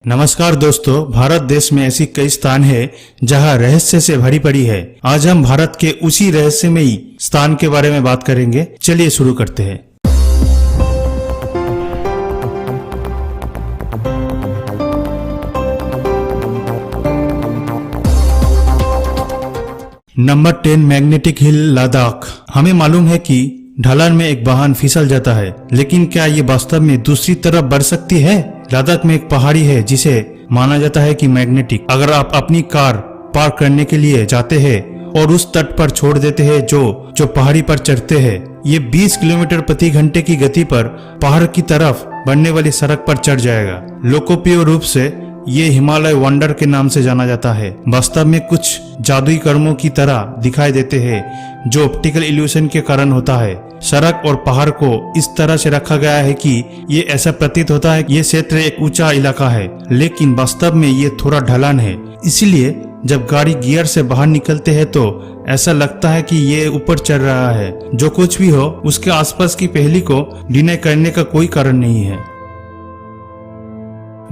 नमस्कार दोस्तों, भारत देश में ऐसी कई स्थान है जहां रहस्य से भरी पड़ी है। आज हम भारत के उसी रहस्यमयी स्थान के बारे में बात करेंगे। चलिए शुरू करते हैं। Number 10, magnetic hill, Ladakh. हमें मालूम है कि ढलान में एक वाहन फिसल जाता है, लेकिन क्या ये वास्तव में दूसरी तरफ बढ़ सकती है? लद्दाख में एक पहाड़ी है जिसे माना जाता है कि मैग्नेटिक। अगर आप अपनी कार पार्क करने के लिए जाते हैं और उस तट पर छोड़ देते हैं जो पहाड़ी पर चढ़ते हैं, ये 20 किलोमीटर प्रति घंटे की गति पर पहाड़ की तरफ बढ़ने वाली सड़क पर चढ़ जाएगा। लोकप्रिय रूप से ये हिमालय वंडर के नाम से जाना जाता है। वास्तव में कुछ जादुई कर्मों की तरह दिखाई देते हैं जो ऑप्टिकल इल्यूशन के कारण होता है। सड़क और पहाड़ को इस तरह से रखा गया है कि ये ऐसा प्रतीत होता है कि ये क्षेत्र एक ऊंचा इलाका है, लेकिन वास्तव में ये थोड़ा ढलान है। इसीलिए जब गाड़ी गियर से बाहर निकलते हैं तो ऐसा लगता है कि ये ऊपर चढ़ रहा है। जो कुछ भी हो, उसके आसपास की पहेली को डिनाई करने का कोई कारण नहीं है।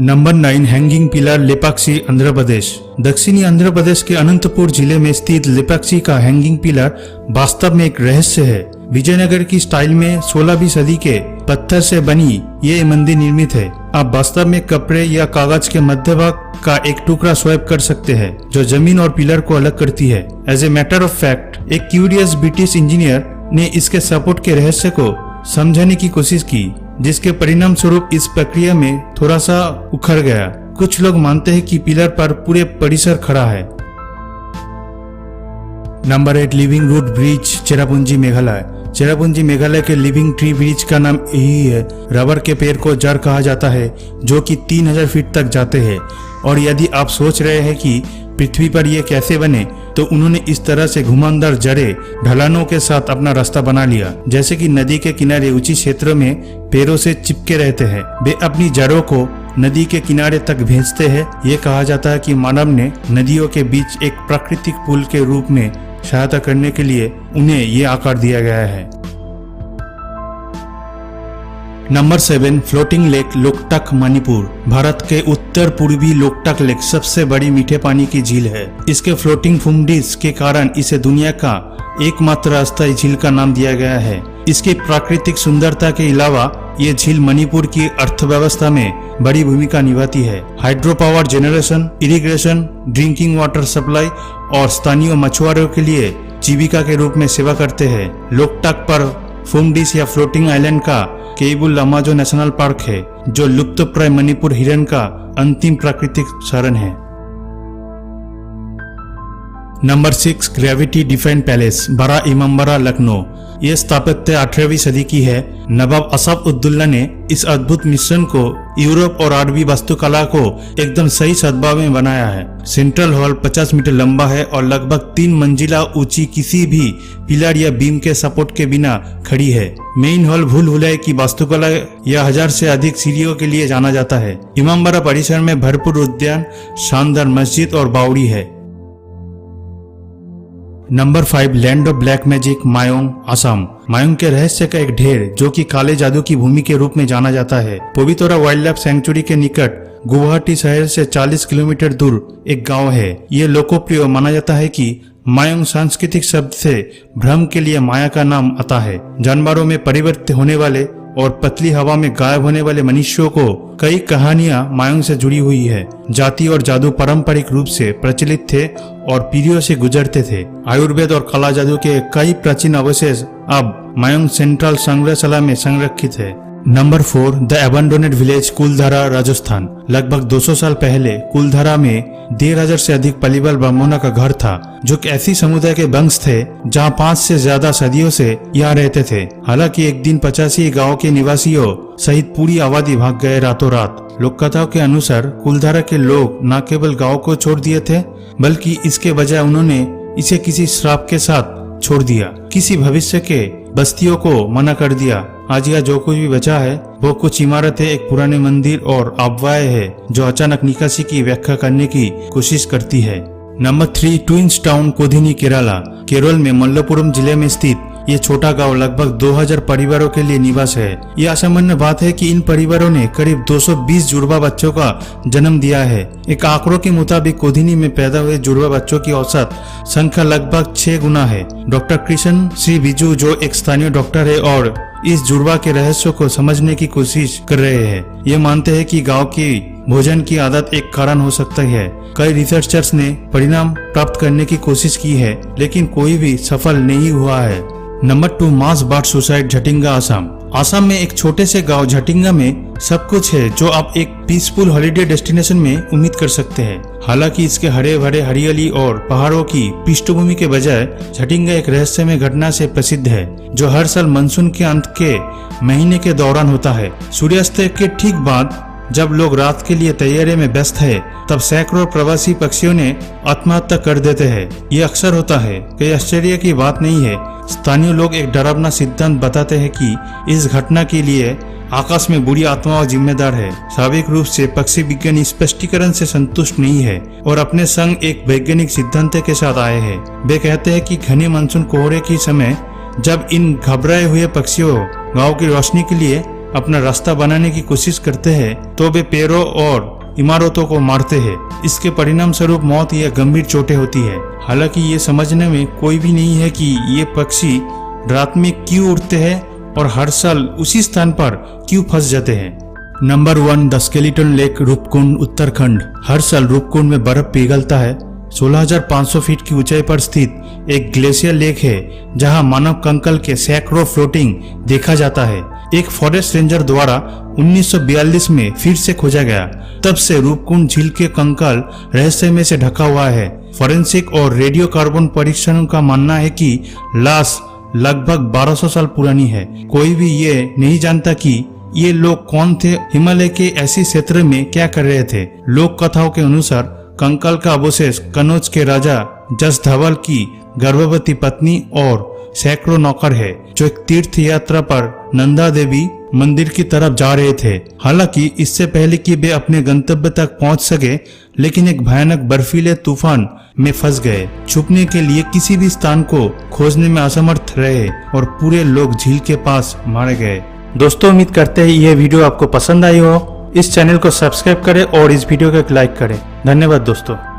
Number 9, hanging pillar, Lepakshi, Andhra Pradesh. दक्षिणी आंध्र प्रदेश के अनंतपुर जिले में स्थित लेपाक्षी का हैंगिंग पिलर वास्तव में एक रहस्य है। विजयनगर की स्टाइल में 16वीं सदी के पत्थर से बनी ये मंदिर निर्मित है। आप वास्तव में कपड़े या कागज के मध्य भाग का एक टुकड़ा स्वैप कर सकते हैं जो जमीन और पिलर को अलग करती है। As a matter of fact, एक क्यूरियस ब्रिटिश इंजीनियर ने इसके सपोर्ट के रहस्य को समझने की कोशिश की, जिसके परिणाम स्वरूप इस प्रक्रिया में थोड़ा सा उखड़ गया। कुछ लोग मानते हैं कि पिलर पर पूरे परिसर खड़ा है। Number 8, living root bridge, Cherrapunji, Meghalaya. Cherrapunji Meghalaya के लिविंग ट्री ब्रिज का नाम यही है। रबर के पेड़ को जड़ कहा जाता है जो कि 3000 फीट तक जाते हैं। और यदि आप सोच रहे हैं कि पृथ्वी पर ये कैसे बने, तो उन्होंने इस तरह से घुमावदार जड़े ढलानों के साथ अपना रास्ता बना लिया, जैसे कि नदी के किनारे ऊंची क्षेत्रों में पेड़ों से चिपके रहते हैं। वे अपनी जड़ों को नदी के किनारे तक भेजते हैं। ये कहा जाता है कि मानव ने नदियों के बीच एक प्राकृतिक पुल के रूप में सहायता करने के लिए उन्हें ये आकार दिया गया है। Number 7, floating lake, Loktak, Manipur. Bharat के उत्तर पूर्वी लोकटक लेक सबसे बड़ी मीठे पानी की झील है। इसके फ्लोटिंग फुमडीज के कारण इसे दुनिया का एकमात्र अस्थायी झील का नाम दिया गया है। इसकी प्राकृतिक सुंदरता के अलावा ये झील मणिपुर की अर्थव्यवस्था में बड़ी भूमिका निभाती है। Hydro power generation, irrigation, drinking water supply और स्थानीय मछुआरों के लिए जीविका के रूप में सेवा करते हैं। लोकटक पर फुमडीज या फ्लोटिंग आइलैंड का केबुल लमाजो नेशनल पार्क है, जो लुप्तप्राय मणिपुर हिरन का अंतिम प्राकृतिक शरण है। नंबर 6, ग्रेविटी डिफेंस पैलेस, बड़ा इमामबाड़ा, लखनऊ। ये स्थापत्य 18वीं सदी की है। नवाब असाफ-उद-दौला ने इस अद्भुत मिश्रण को यूरोप और अरबी वास्तुकला को एकदम सही सद्भाव में बनाया है। सेंट्रल हॉल 50 मीटर लंबा है और लगभग 3 मंजिला ऊंची किसी भी पिलर या बीम के सपोर्ट के बिना खड़ी है। मेन हॉल भूल भुलैया की वास्तुकला या 1000 से अधिक सीढ़ियों के लिए जाना जाता है। इमामबाड़ा परिसर में भरपूर उद्यान, शानदार मस्जिद और बावड़ी है। Number 5, land of black magic, Mayong, Assam. Mayong के रहस्य का एक ढेर जो कि काले जादू की भूमि के रूप में जाना जाता है। पवित्रा वाइल्ड लाइफ सेंचुरी के निकट गुवाहाटी शहर से 40 किलोमीटर दूर एक गांव है। ये लोकप्रिय माना जाता है कि मायोंग सांस्कृतिक शब्द से भ्रम के लिए माया का नाम आता है। जानवरों में परिवर्तित होने वाले और पतली हवा में गायब होने वाले मनुष्यों को कई कहानियां मायोंग से जुड़ी हुई है। जाति और जादू पारंपरिक रूप से प्रचलित थे और पीढ़ियों से गुजरते थे। आयुर्वेद और काला जादू के कई प्राचीन अवशेष अब मायोंग सेंट्रल संग्रहशाला में संरक्षित है। नंबर 4, द एबंडोनेड विलेज, कुलधारा, राजस्थान। लगभग 200 साल पहले कुलधारा में 1500 से अधिक पलीबल ब्राह्मणों का घर था, जो कि ऐसी समुदाय के वंश थे जहां 5 से ज्यादा सदियों से यहाँ रहते थे। हालांकि एक दिन 85 गांव के निवासियों सहित पूरी आबादी भाग गए रातों रात। लोक कथाओं के अनुसार कुलधारा के लोग न केवल गांव को छोड़ दिए थे, बल्कि इसके बजाय उन्होंने इसे किसी श्राप के साथ छोड़ दिया। किसी भविष्य के बस्तियों को मना कर दिया। आज यह जो कुछ भी बचा है वो कुछ इमारतें, एक पुराने मंदिर और अफवाहें है जो अचानक निकासी की व्याख्या करने की कोशिश करती है। Number 3, twins town, Kodinhi, Kerala. Kerala में मल्लपुरम जिले में स्थित ये छोटा गांव लगभग 2000 परिवारों के लिए निवास है। ये असामान्य बात है कि इन परिवारों ने करीब 220 जुड़वा बच्चों का जन्म दिया है। एक आंकड़ों के मुताबिक कोधिनी में पैदा हुए जुड़वा बच्चों की औसत संख्या लगभग 6 गुना है। डॉक्टर कृष्ण श्री बिजू जो एक स्थानीय डॉक्टर है और इस जुड़वा के रहस्यों को समझने की कोशिश कर रहे हैं। ये मानते हैं कि गांव की भोजन की आदत एक कारण हो सकता है। कई रिसर्चर्स ने परिणाम प्राप्त करने की कोशिश की है, लेकिन कोई भी सफल नहीं हुआ है। नंबर 2, मास बर्ड सुसाइड, झटिंगा, असम। असम में एक छोटे से गांव झटिंगा में सब कुछ है जो आप एक पीसफुल हॉलिडे डेस्टिनेशन में उम्मीद कर सकते हैं। हालांकि इसके हरे भरे हरियाली और पहाड़ों की पृष्ठभूमि के बजाय झटिंगा एक रहस्यमय घटना से प्रसिद्ध है जो हर साल मानसून के अंत के महीने के दौरान होता है। सूर्यास्त के ठीक बाद जब लोग रात के लिए तैयारी में व्यस्त है, तब सैकड़ों प्रवासी पक्षियों ने आत्महत्या कर देते हैं। ये अक्सर होता है। कोई आश्चर्य की बात नहीं है। स्थानीय लोग एक डरावना सिद्धांत बताते हैं कि इस घटना के लिए आकाश में बुरी आत्माओं जिम्मेदार है। स्वाभाविक रूप से पक्षी विज्ञानी स्पष्टीकरण से संतुष्ट नहीं है और अपने संग एक वैज्ञानिक सिद्धांत के साथ आए हैं। वे कहते हैं कि घने मानसून कोहरे के समय जब इन घबराए हुए पक्षियों गांव की रोशनी के लिए अपना रास्ता बनाने की कोशिश करते हैं, तो वे पेड़ों और इमारतों को मारते हैं। इसके परिणाम स्वरूप मौत या गंभीर चोटें होती है। हालांकि ये समझने में कोई भी नहीं है कि ये पक्षी रात में क्यों उड़ते हैं और हर साल उसी स्थान पर क्यों फंस जाते हैं। Number 1, the skeleton lake, Roopkund, Uttarakhand. हर साल रूपकुंड में बर्फ पिघलता है। 16,500 फीट की ऊंचाई पर स्थित एक ग्लेशियर लेक है जहां मानव कंकाल के सैकड़ों फ्लोटिंग देखा जाता है। एक फॉरेस्ट रेंजर द्वारा 1942 में फिर से खोजा गया। तब से रूपकुंड झील के कंकाल रहस्यमय से ढका हुआ है। फॉरेंसिक और रेडियो कार्बन परीक्षणों का मानना है कि लाश लगभग 1200 साल पुरानी है। कोई भी ये नहीं जानता कि ये लोग कौन थे, हिमालय के ऐसे क्षेत्र में क्या कर रहे थे। लोक कथाओं के अनुसार कंकाल का अवशेष कनौज के राजा जस धवल की गर्भवती पत्नी और सैकड़ों नौकर है जो एक तीर्थ यात्रा पर नंदा देवी मंदिर की तरफ जा रहे थे। हालांकि इससे पहले कि वे अपने गंतव्य तक पहुंच सके, लेकिन एक भयानक बर्फीले तूफान में फंस गए। छुपने के लिए किसी भी स्थान को खोजने में असमर्थ रहे और पूरे लोग झील के पास मारे गए। दोस्तों, उम्मीद करते हैं यह वीडियो आपको पसंद आई हो। इस चैनल को सब्सक्राइब करें और इस वीडियो को एक लाइक करें। धन्यवाद दोस्तों।